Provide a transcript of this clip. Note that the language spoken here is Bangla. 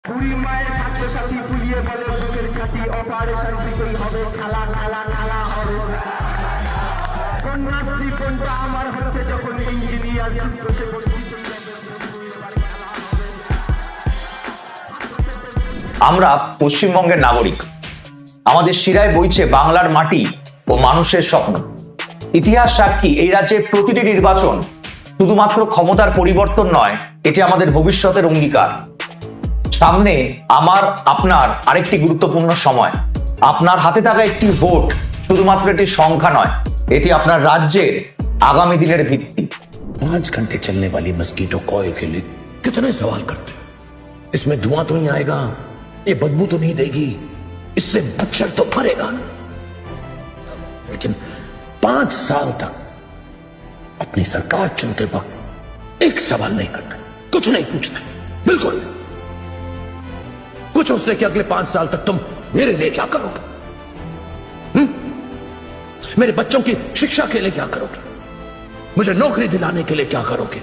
বুড়ি মায়ের ছাত্রছাত্রী ফুলিয়ে বলে বুকের ছাতি অপারেশন দিতেই হবে খালা খালা খালা হবে কন্যাশ্রী কোনটা আমার হচ্ছে যখন ইঞ্জিনিয়ার আমরা পশ্চিমবঙ্গের নাগরিক, আমাদের শিরায় বইছে বাংলার মাটি ও মানুষের স্বপ্ন। ইতিহাস সাক্ষী, এই রাজ্যের প্রতিটি নির্বাচন শুধুমাত্র ক্ষমতার পরিবর্তন নয়, এটি আমাদের ভবিষ্যতের অঙ্গীকার। সামনে আমার আপনার আরেকটি গুরুত্বপূর্ণ সময়। আপনার হাতে থাকা একটি ভোট শুধুমাত্র একটি সংখ্যা নয়, এটি আপনার রাজ্যের আগামী দিনের ভিত্তি। 5 घंटे चलने वाली मस्कीटो कॉइल के लिए कितने सवाल करते हो? इसमें धुआं तो नहीं आएगा, ये बदबू तो नहीं देगी, इससे मच्छर तो मरेगा, लेकिन 5 साल तक अपनी सरकार चुनते वक्त एक सवाल नहीं करते, कुछ नहीं पूछते, बिल्कुल कुछ उससे कि अगले 5 साल तक तुम मेरे लिए क्या करोगे, मेरे बच्चों की शिक्षा के लिए क्या करोगे, मुझे नौकरी दिलाने के लिए क्या करोगे।